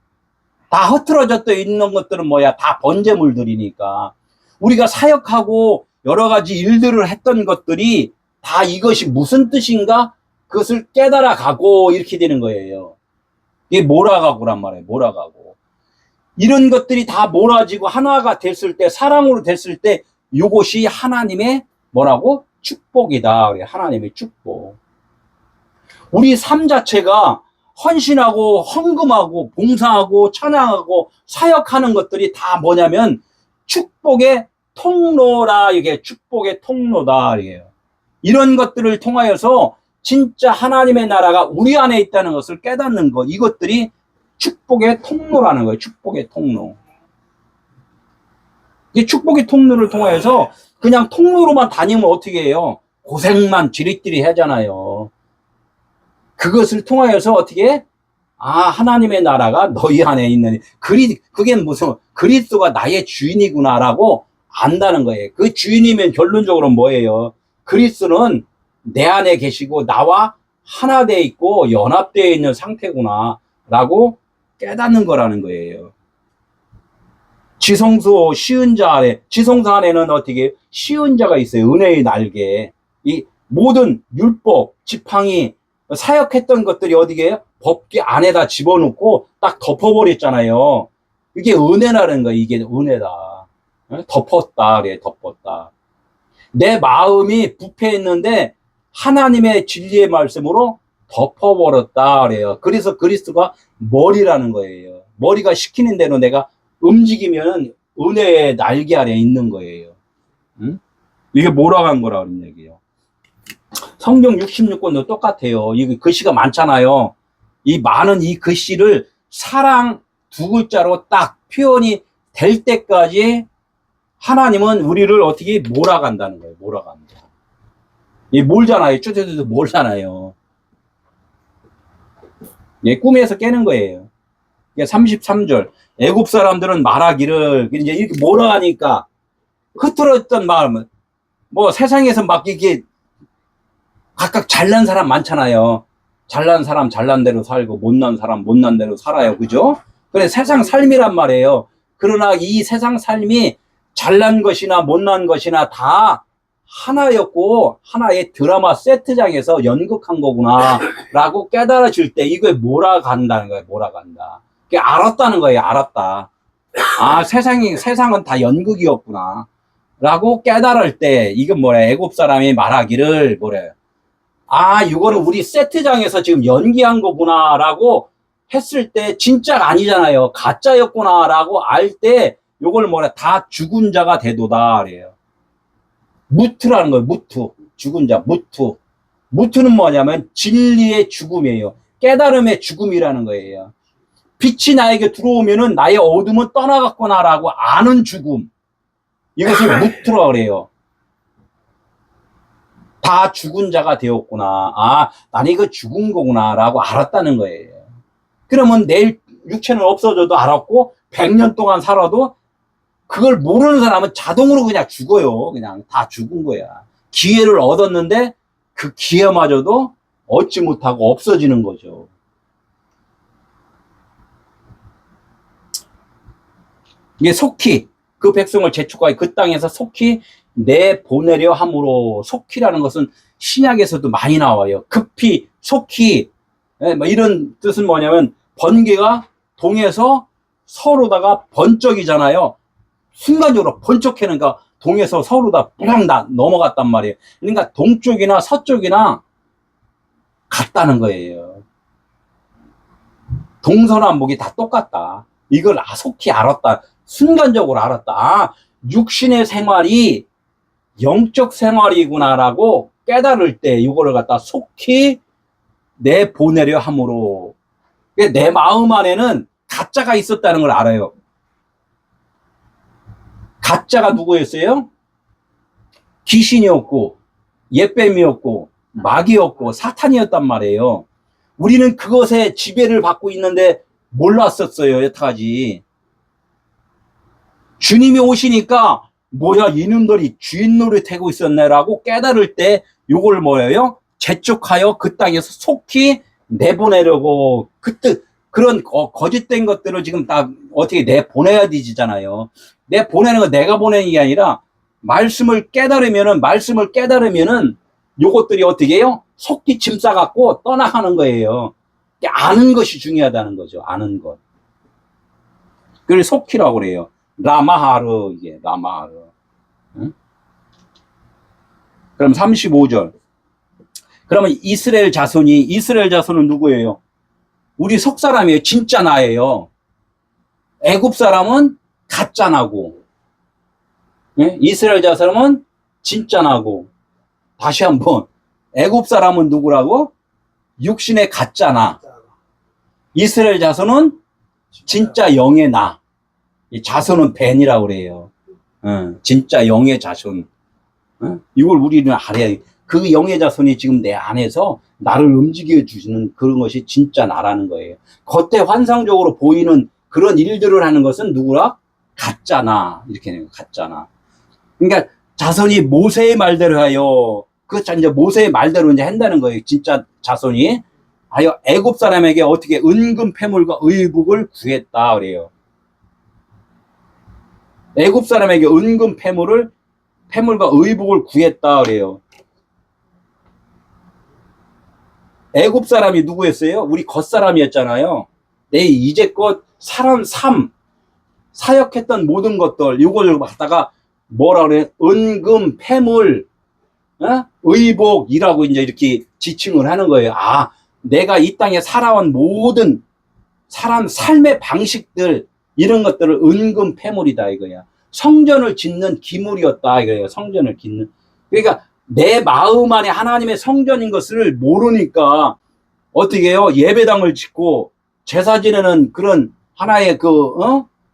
다 흐트러졌다 있는 것들은 뭐야? 다 번제물들이니까. 우리가 사역하고 여러 가지 일들을 했던 것들이 다 이것이 무슨 뜻인가? 그것을 깨달아 가고 이렇게 되는 거예요. 이게 몰아가고란 말이에요. 몰아가고. 이런 것들이 다 몰아지고 하나가 됐을 때, 사랑으로 됐을 때, 이것이 하나님의 뭐라고? 축복이다. 그래. 하나님의 축복. 우리 삶 자체가 헌신하고 헌금하고 봉사하고 찬양하고 사역하는 것들이 다 뭐냐면 축복의 통로라. 이게 축복의 통로다. 이게요. 이런 것들을 통하여서 진짜 하나님의 나라가 우리 안에 있다는 것을 깨닫는 것. 이것들이 축복의 통로라는 거예요. 축복의 통로. 이 축복의 통로를 통하여서 그냥 통로로만 다니면 어떻게 해요? 고생만 지릿지릿 하잖아요. 그것을 통하여서 어떻게 해? 하나님의 나라가 너희 안에 있는 그게 무슨 그리스도가 나의 주인이구나라고 안다는 거예요. 그 주인이면 결론적으로 뭐예요? 그리스도는 내 안에 계시고 나와 하나 되어 있고 연합되어 있는 상태구나라고 깨닫는 거라는 거예요. 지성소 쉬은 자 아래, 지성소 안에는 어떻게 쉬은 자가 있어요. 은혜의 날개. 이 모든 율법, 지팡이, 사역했던 것들이 어디게요? 법기 안에다 집어넣고 딱 덮어버렸잖아요. 이게 은혜라는 거예요. 이게 은혜다. 덮었다. 그래, 덮었다. 내 마음이 부패했는데 하나님의 진리의 말씀으로 덮어버렸다. 그래요. 그래서 그리스도가 머리라는 거예요. 머리가 시키는 대로 내가 움직이면 은혜의 날개 아래 있는 거예요. 응? 이게 몰아간 거라는 얘기예요. 성경 66권도 똑같아요. 이 글씨가 많잖아요. 이 많은 이 글씨를 사랑 두 글자로 딱 표현이 될 때까지 하나님은 우리를 어떻게 몰아간다는 거예요. 몰아간다. 이 몰잖아요. 쭈쭈쭈 몰잖아요. 예, 꿈에서 깨는 거예요. 33절. 애굽 사람들은 말하기를 이제 이렇게 몰아가니까 흐트러졌던 마음은 뭐 세상에서 막 이렇게 각각 잘난 사람 많잖아요. 잘난 사람 잘난 대로 살고 못난 사람 못난 대로 살아요. 그죠? 그래 세상 삶이란 말이에요. 그러나 이 세상 삶이 잘난 것이나 못난 것이나 다 하나였고 하나의 드라마 세트장에서 연극한 거구나 라고 깨달아질 때 이거에 몰아간다는 거예요. 몰아간다. 알았다는 거예요. 알았다. 세상은 다 연극이었구나 라고 깨달을 때 이건 뭐래? 애굽 사람이 말하기를 뭐래? 이거는 우리 세트장에서 지금 연기한 거구나 라고 했을 때 진짜가 아니잖아요. 가짜였구나 라고 알 때 요걸 뭐래? 다 죽은 자가 되도다 그래요. 무트라는 거예요. 무트. 죽은 자. 무트. 무트는 뭐냐면 진리의 죽음이에요. 깨달음의 죽음이라는 거예요. 빛이 나에게 들어오면은 나의 어둠은 떠나갔구나라고 아는 죽음. 이것을 무트라고 그래요. 다 죽은 자가 되었구나. 나는 이거 죽은 거구나라고 알았다는 거예요. 그러면 내일 육체는 없어져도 알았고 100년 동안 살아도 그걸 모르는 사람은 자동으로 그냥 죽어요. 그냥 다 죽은 거야. 기회를 얻었는데 그 기회마저도 얻지 못하고 없어지는 거죠. 이게 속히 그 백성을 재촉하여 그 땅에서 속히 내보내려 함으로 속히라는 것은 신약에서도 많이 나와요. 급히, 속히, 예, 뭐 이런 뜻은 뭐냐면 번개가 동에서 서로다가 번쩍이잖아요. 순간적으로 번쩍하니까 동에서 서로다 뿌랑 넘어갔단 말이에요. 그러니까 동쪽이나 서쪽이나 같다는 거예요. 동서남북이 다 똑같다. 이걸 속히 알았다. 순간적으로 알았다. 아, 육신의 생활이 영적 생활이구나라고 깨달을 때 이거를 갖다 속히 내보내려 함으로 내 마음 안에는 가짜가 있었다는 걸 알아요. 가짜가 누구였어요? 귀신이었고 옛뱀이었고 마귀였고 사탄이었단 말이에요. 우리는 그것에 지배를 받고 있는데 몰랐었어요. 여태까지. 주님이 오시니까 뭐야 이놈들이 주인 노릇하고 있었네라고 깨달을 때 요걸 뭐예요? 재촉하여 그 땅에서 속히 내보내려고 그때 그런 거짓된 것들을 지금 다 어떻게 내보내야 되잖아요. 내보내는 건 내가 보내는 게 아니라 말씀을 깨달으면은 요것들이 어떻게 해요? 속히 짐 싸갖고 떠나가는 거예요. 아는 것이 중요하다는 거죠. 아는 것. 그걸 속히라고 그래요. 라마하르, 이게 라마하르. 응? 그럼 35절. 그러면 이스라엘 자손은 누구예요? 우리 석 사람이에요. 진짜 나예요. 애굽 사람은 가짜 나고, 예? 이스라엘 자손은 진짜 나고. 다시 한번 애굽 사람은 누구라고? 육신의 가짜 나. 이스라엘 자손은 진짜 영의 나. 이 자손은 벤이라고 그래요. 진짜 영의 자손. 이걸 우리는 알아야 돼. 그 영의 자손이 지금 내 안에서 나를 움직여 주시는 그런 것이 진짜 나라는 거예요. 겉에 환상적으로 보이는 그런 일들을 하는 것은 누구라? 가짜나. 이렇게 해요. 가짜나. 그러니까 자손이 모세의 말대로 하여, 그 이제 모세의 말대로 이제 한다는 거예요. 진짜 자손이 하여 애굽 사람에게 어떻게 은금 패물과 의복을 구했다 그래요. 애굽 사람에게 은금 패물과 의복을 구했다 그래요. 애굽 사람이 누구였어요? 우리 겉사람이었잖아요. 내 이제껏 사람 사역했던 모든 것들 이걸 갖다가 뭐라 그래? 은금 패물 의복이라고 이제 이렇게 지칭을 하는 거예요. 아, 내가 이 땅에 살아온 모든 사람 삶의 방식들 이런 것들을 은금 패물이다 이거야. 성전을 짓는 기물이었다 이거예요. 성전을 짓는. 그러니까 내 마음 안에 하나님의 성전인 것을 모르니까 어떻게 해요? 예배당을 짓고 제사 지내는 그런 하나의 그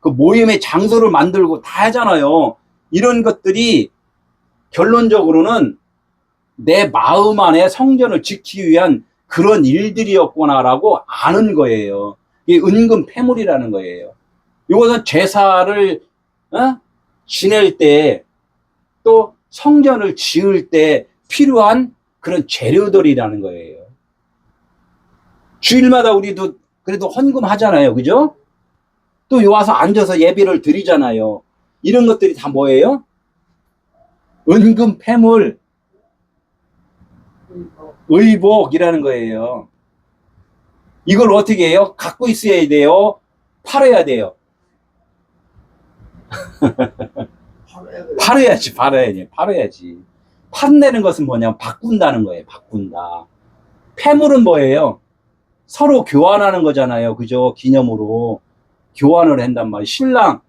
모임의 장소를 만들고 다 하잖아요. 이런 것들이 결론적으로는 내 마음 안에 성전을 지키기 위한 그런 일들이었구나라고 아는 거예요. 이게 은금 패물이라는 거예요. 이것은 제사를 지낼 때 또 성전을 지을 때 필요한 그런 재료들이라는 거예요. 주일마다 우리도 그래도 헌금하잖아요. 그죠? 또 와서 앉아서 예배를 드리잖아요. 이런 것들이 다 뭐예요? 은금 패물, 의복이라는 거예요. 이걸 어떻게 해요? 갖고 있어야 돼요? 팔아야 돼요? 팔아야지. 판다는 것은 뭐냐면 바꾼다는 거예요. 바꾼다. 패물은 뭐예요? 서로 교환하는 거잖아요. 그죠? 기념으로 교환을 한단 말이에요.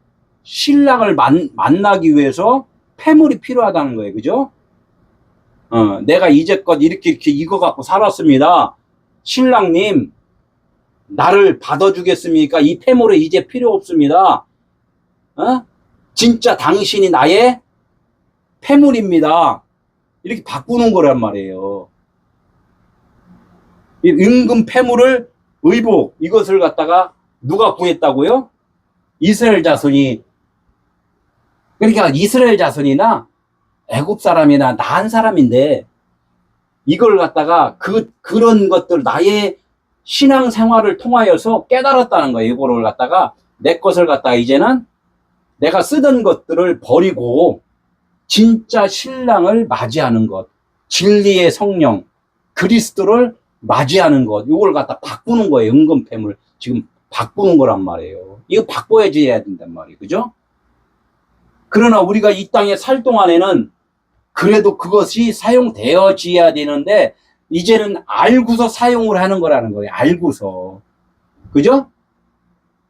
신랑을 만나기 위해서 패물이 필요하다는 거예요. 그죠? 내가 이제껏 이렇게 이거 갖고 살았습니다. 신랑님, 나를 받아주겠습니까? 이 패물이 이제 필요 없습니다. 진짜 당신이 나의 패물입니다. 이렇게 바꾸는 거란 말이에요. 이 은금 패물을 의복, 이것을 갖다가 누가 구했다고요? 이스라엘 자손이. 그러니까 이스라엘 자손이나 애굽 사람이나 나 한 사람인데 이걸 갖다가 그런 것들 나의 신앙 생활을 통하여서 깨달았다는 거예요. 이거를 갖다가 내 것을 갖다가 이제는 내가 쓰던 것들을 버리고 진짜 신랑을 맞이하는 것. 진리의 성령, 그리스도를 맞이하는 것, 이걸 갖다 바꾸는 거예요. 은근패물. 지금 바꾸는 거란 말이에요. 이거 바꿔야지 해야 된단 말이에요. 그죠? 그러나 우리가 이 땅에 살 동안에는 그래도 그것이 사용되어져야 되는데, 이제는 알고서 사용을 하는 거라는 거예요. 알고서. 그죠?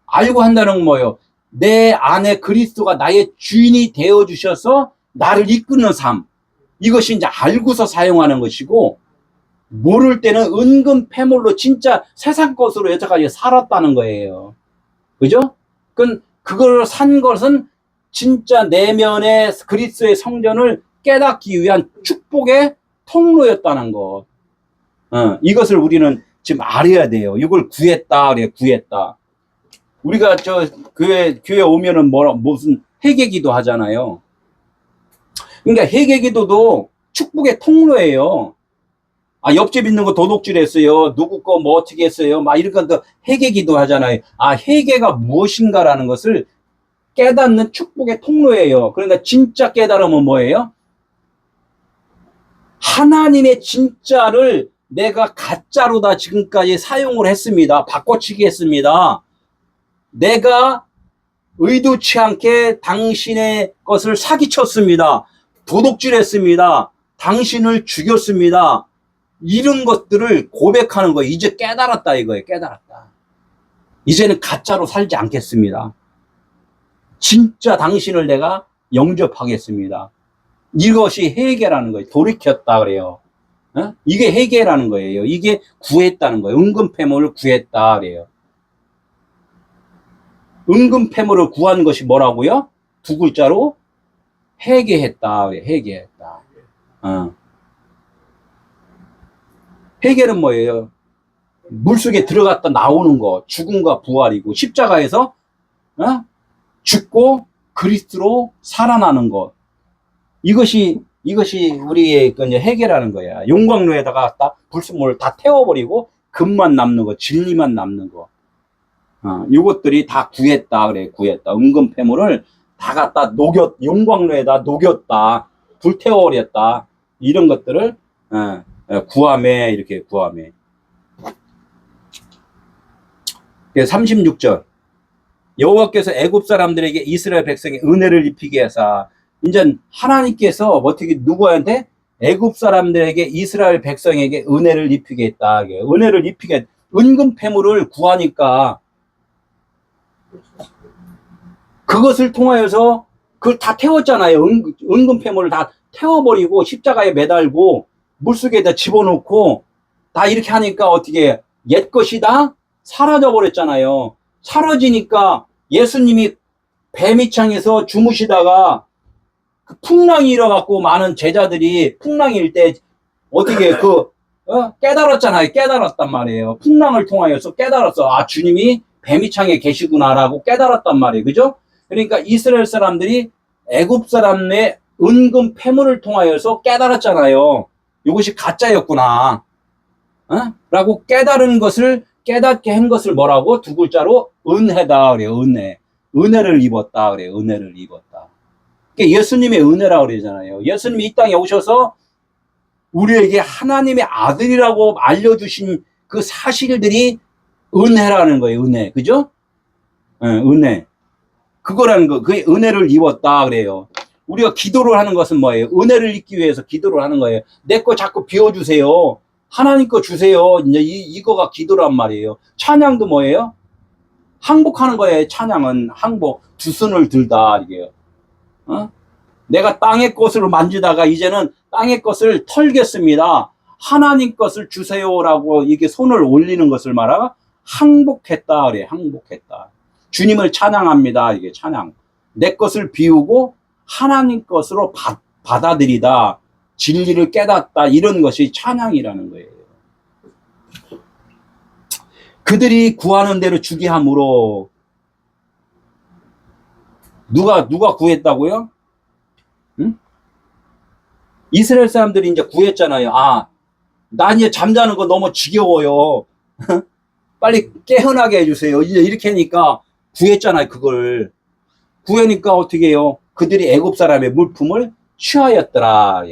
알고 한다는 건 뭐예요? 내 안에 그리스도가 나의 주인이 되어 주셔서 나를 이끄는 삶. 이것이 이제 알고서 사용하는 것이고, 모를 때는 은근 패물로 진짜 세상 것으로 여태까지 살았다는 거예요. 그죠? 그걸 산 것은 진짜 내면의 그리스도의 성전을 깨닫기 위한 축복의 통로였다는 것. 이것을 우리는 지금 알아야 돼요. 이걸 구했다, 그래, 구했다. 우리가 교회 오면은 무슨 회개기도 하잖아요. 그러니까 회개기도도 축복의 통로예요. 아, 옆집 있는 거 도둑질 했어요. 누구 거 뭐 어떻게 했어요. 막 이런 것도 회개기도 하잖아요. 아, 회개가 무엇인가라는 것을 깨닫는 축복의 통로예요. 그러니까 진짜 깨달으면 뭐예요? 하나님의 진짜를 내가 가짜로 다 지금까지 사용을 했습니다. 바꿔치기 했습니다. 내가 의도치 않게 당신의 것을 사기쳤습니다. 도둑질했습니다. 당신을 죽였습니다. 이런 것들을 고백하는 거예요. 이제 깨달았다 이거예요. 깨달았다. 이제는 가짜로 살지 않겠습니다. 진짜 당신을 내가 영접하겠습니다. 이것이 회개라는 거예요. 돌이켰다 그래요. 이게 회개라는 거예요. 이게 구했다는 거예요. 은근패물을 구했다 그래요. 은근패물을 구한 것이 뭐라고요? 두 글자로 회개했다 그래요. 회개했다. 회개는 뭐예요? 물속에 들어갔다 나오는 거, 죽음과 부활이고, 십자가에서 죽고 그리스도로 살아나는 것. 이것이 우리의 회개라는 거야. 용광로에다가 갖다 불순물을 다 태워버리고 금만 남는 거, 진리만 남는 거. 이것들이 다 구했다 그래. 구했다. 은근패물을 다 갖다 용광로에다 녹였다. 불태워버렸다. 이런 것들을 구함에 이렇게 구함에. 36절. 여호와께서 애굽 사람들에게 이스라엘 백성의 은혜를 입히게 하사. 이제 하나님께서 어떻게 누구한테? 애굽 사람들에게 이스라엘 백성에게 은혜를 입히게 했다. 은혜를 입히게, 은근패물을 구하니까 그것을 통하여서 그걸 다 태웠잖아요. 은근패물을 다 태워버리고 십자가에 매달고 물속에다 집어넣고 다 이렇게 하니까 어떻게 옛 것이 다 사라져 버렸잖아요. 사라지니까 예수님이 배미창에서 주무시다가 그 풍랑이 일어갖고 많은 제자들이 풍랑이 일 때 어떻게 깨달았잖아요. 깨달았단 말이에요. 풍랑을 통하여서 깨달았어. 아, 주님이 배미창에 계시구나라고 깨달았단 말이에요. 그죠? 그러니까 이스라엘 사람들이 애굽 사람의 은근 패물을 통하여서 깨달았잖아요. 이것이 가짜였구나. 라고 깨닫게 한 것을 뭐라고? 두 글자로 은혜다 그래요. 은혜. 은혜를 입었다 그래요. 은혜를 입었다. 그러니까 예수님의 은혜라고 그러잖아요. 예수님이 이 땅에 오셔서 우리에게 하나님의 아들이라고 알려주신 그 사실들이 은혜라는 거예요. 은혜. 그죠? 은혜. 그거라는 거. 그게 은혜를 입었다 그래요. 우리가 기도를 하는 것은 뭐예요? 은혜를 입기 위해서 기도를 하는 거예요. 내 거 자꾸 비워주세요. 하나님 거 주세요. 이제 이거가 기도란 말이에요. 찬양도 뭐예요? 항복하는 거예요. 찬양은 항복. 두 손을 들다 이게요. 내가 땅의 것을 만지다가 이제는 땅의 것을 털겠습니다. 하나님 것을 주세요라고 이게 손을 올리는 것을 말하고 항복했다 그래. 항복했다. 주님을 찬양합니다. 이게 찬양. 내 것을 비우고 하나님 것으로 받아들이다. 진리를 깨닫다. 이런 것이 찬양이라는 거예요. 그들이 구하는 대로 주게 함으로 누가 구했다고요? 응? 이스라엘 사람들이 이제 구했잖아요. 아, 나 이제 잠자는 거 너무 지겨워요. 빨리 깨어나게 해주세요. 이제 이렇게 하니까 구했잖아요. 그걸 구하니까 어떻게 해요? 그들이 애굽 사람의 물품을 취하였더라.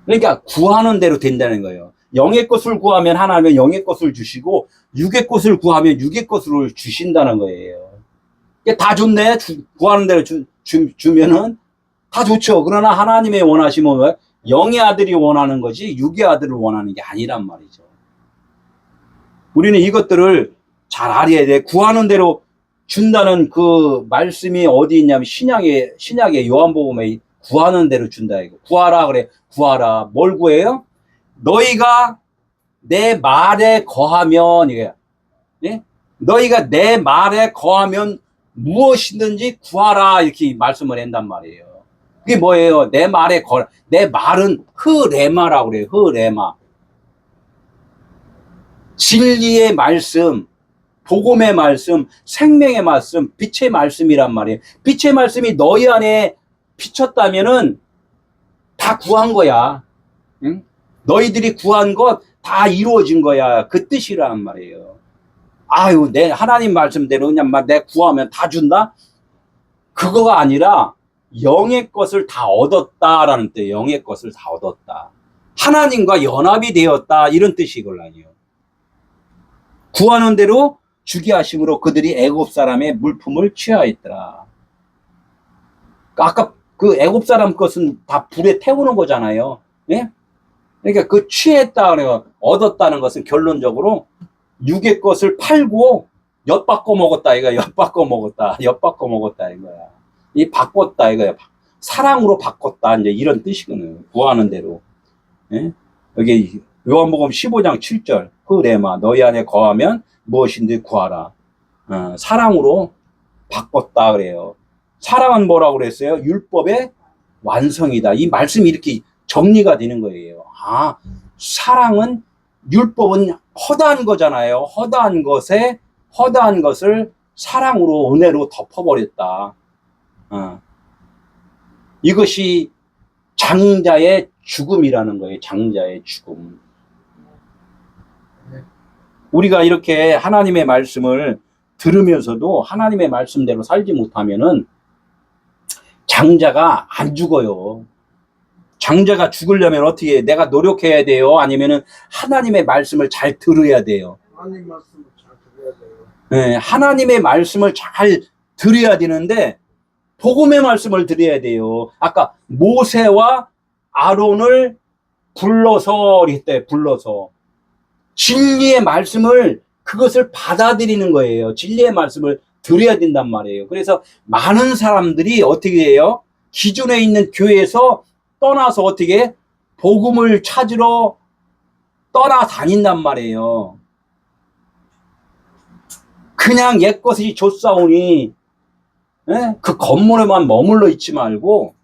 그러니까 구하는 대로 된다는 거예요. 영의 것을 구하면 하나님은 영의 것을 주시고 육의 것을 구하면 육의 것을 주신다는 거예요. 다 좋네. 구하는 대로 주면은 다 좋죠. 그러나 하나님의 원하심은 왜? 영의 아들이 원하는 거지 육의 아들을 원하는 게 아니란 말이죠. 우리는 이것들을 잘 알아야 돼. 구하는 대로 준다는 그 말씀이 어디 있냐면 신약의 요한복음에 구하는 대로 준다 이거. 구하라 그래. 구하라. 뭘 구해요? 너희가 내 말에 거하면 이게 예? 너희가 내 말에 거하면 무엇이든지 구하라 이렇게 말씀을 한단 말이에요. 그게 뭐예요? 내 말에 거라. 내 말은 흐레마라고 그래요. 흐레마. 진리의 말씀, 복음의 말씀, 생명의 말씀, 빛의 말씀이란 말이에요. 빛의 말씀이 너희 안에 비쳤다면은 다 구한 거야. 응? 너희들이 구한 것 다 이루어진 거야. 그 뜻이란 말이에요. 아유, 내 하나님 말씀대로 그냥 막 내 구하면 다 준다? 그거가 아니라 영의 것을 다 얻었다라는 뜻. 영의 것을 다 얻었다. 하나님과 연합이 되었다. 이런 뜻이 이걸라니요. 구하는 대로 주게 하심으로 그들이 애굽 사람의 물품을 취하였더라. 아까 그 애굽 사람 것은 다 불에 태우는 거잖아요. 예? 그러니까 그 취했다 그래요. 얻었다는 것은 결론적으로 육의 것을 팔고 엿바꿔 먹었다 이거야. 엿바꿔 먹었다. 엿바꿔 먹었다 이거야. 이 바꿨다 이거야. 사랑으로 바꿨다 이제 이런 뜻이거든요. 구하는 대로. 예? 여기 요한복음 15장 7절 흐레마 너희 안에 거하면 무엇인지 구하라. 사랑으로 바꿨다 그래요. 사랑은 뭐라고 그랬어요? 율법의 완성이다. 이 말씀이 이렇게 정리가 되는 거예요. 아, 사랑은 율법은 허다한 거잖아요. 허다한 것을 사랑으로 은혜로 덮어버렸다. 이것이 장자의 죽음이라는 거예요. 장자의 죽음. 우리가 이렇게 하나님의 말씀을 들으면서도 하나님의 말씀대로 살지 못하면은 장자가 안 죽어요. 장자가 죽으려면 어떻게 해? 내가 노력해야 돼요? 아니면은 하나님의 말씀을 잘 들어야 돼요? 하나님 말씀을 잘 들어야 돼요. 네, 하나님의 말씀을 잘 들어야 되는데 복음의 말씀을 들어야 돼요. 아까 모세와 아론을 불러서 이랬대. 불러서 진리의 말씀을 그것을 받아들이는 거예요. 진리의 말씀을 들어야 된단 말이에요. 그래서 많은 사람들이 어떻게 해요? 기존에 있는 교회에서 떠나서 어떻게 복음을 찾으러 떠나다닌단 말이에요. 그냥 옛것이 좋사오니 그 건물에만 머물러 있지 말고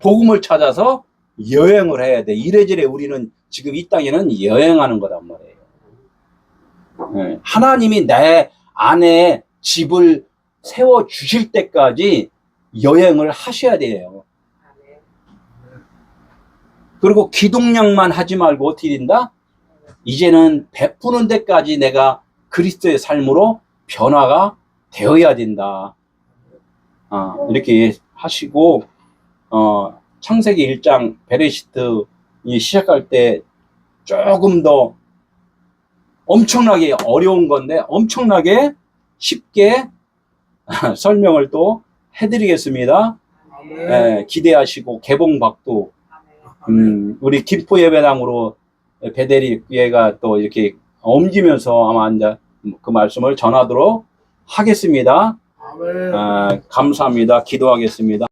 복음을 찾아서 여행을 해야 돼. 이래저래 우리는 지금 이 땅에는 여행하는 거란 말이에요. 하나님이 내 안에 집을 세워 주실 때까지 여행을 하셔야 돼요. 그리고 기동량만 하지 말고 어떻게 된다? 이제는 베푸는 데까지 내가 그리스도의 삶으로 변화가 되어야 된다. 이렇게 하시고 창세기 1장 베레시트 시작할 때 조금 더 엄청나게 어려운 건데 엄청나게 쉽게 설명을 또 해드리겠습니다. 기대하시고 개봉박도 우리 김포 예배당으로 배대리 예가 또 이렇게 옮기면서 아마 이제 그 말씀을 전하도록 하겠습니다. 감사합니다. 기도하겠습니다.